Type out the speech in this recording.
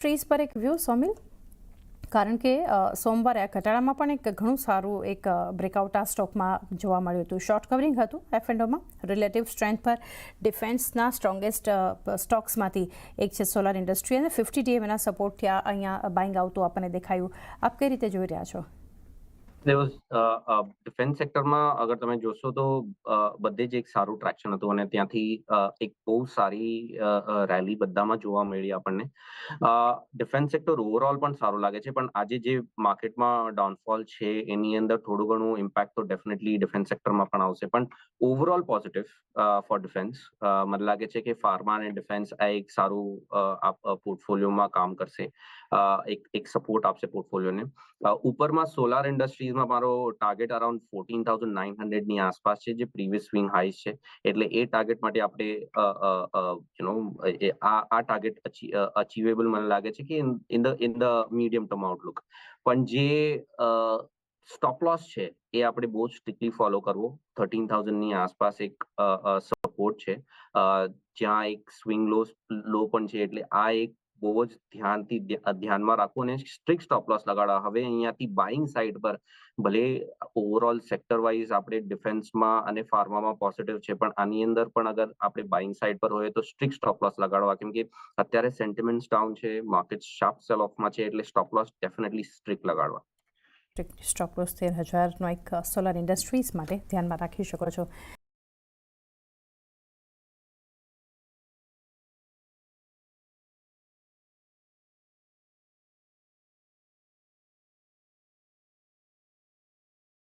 Trees પર એક view sawmill, કારણ કે સોમવારે આ ઘટાડામાં પણ એક ઘણું સારું એક બ્રેકઆઉટ આ સ્ટોકમાં જોવા મળ્યું હતું. શોર્ટ કવરિંગ હતું એફએન્ડોમાં. રિલેટિવ સ્ટ્રેન્થ પર ડિફેન્સના સ્ટ્રોંગેસ્ટ સ્ટોક્સમાંથી એક છે સોલાર ઇન્ડસ્ટ્રી, અને 50 DMના સપોર્ટથી અહીંયા બાઇંગ આવતું આપણને દેખાયું. આપ કઈ રીતે જોઈ રહ્યા છો? ડિફેન્સ સેક્ટરમાં અગર તમે જોશો તો બધે જ એક સારું ટ્રેક્શન હતું અને ત્યાંથી એક બહુ સારી રેલી બધામાં જોવા મળી આપણને. ડિફેન્સ સેક્ટર ઓવરઓલ પણ સારું લાગે છે, પણ આજે જે માર્કેટમાં ડાઉનફોલ છે એની અંદર થોડું ઘણું ઇમ્પેક્ટ તો ડેફિનેટલી ડિફેન્સ સેક્ટરમાં પણ આવશે, પણ ઓવરઓલ પોઝિટિવ ફોર ડિફેન્સ. મને લાગે છે કે ફાર્મા અને ડિફેન્સ આ એક સારું પોર્ટફોલિયોમાં કામ કરશે, એક સપોર્ટ આપશે પોર્ટફોલિયોને. ઉપરમાં સોલાર ઇન્ડસ્ટ્રીઝમાં મારો ટાર્ગેટ અરાઉન્ડ 14,900 ની આસપાસ છે, જે પ્રીવિયસ સ્વિંગ હાઈસ છે. એટલે એ ટાર્ગેટ માટે આપણે આ ટાર્ગેટ અચીવેબલ મને લાગે છે કે in the medium term Outlook. પણ જે સ્ટોપ લોસ છે એ આપણે બહુ જ સ્ટ્રિક્ટલી ફોલો કરવો. 13,000 ની આસપાસ એક સપોર્ટ છે, જ્યાં એક સ્વિંગ લો પણ છે. એટલે આ એક બહુ જ ધ્યાનમાં રાખવું અને સ્ટ્રિક્ટ સ્ટોપ લોસ લગાડવા. હવે અહીંયાથી બાઇંગ સાઇડ પર ભલે ઓવરઓલ સેક્ટર વાઇઝ આપણે ડિફેન્સમાં અને ફાર્મામાં પોઝિટિવ છે, પણ આની અંદર પણ અગર આપણે બાઇંગ સાઇડ પર હોય તો સ્ટ્રિક્ટ સ્ટોપ લોસ લગાડવા, કેમ કે અત્યારે સેન્ટિમેન્ટ્સ ડાઉન છે, માર્કેટ શાર્પ સેલ ઓફમાં છે. એટલે સ્ટોપ લોસ ડેફિનેટલી સ્ટ્રિક્ટ લગાડવા. સ્ટોપ લોસ 13,000નો એક સોલાર ઇન્ડસ્ટ્રીઝ માટે ધ્યાનમાં રાખી શકો છો.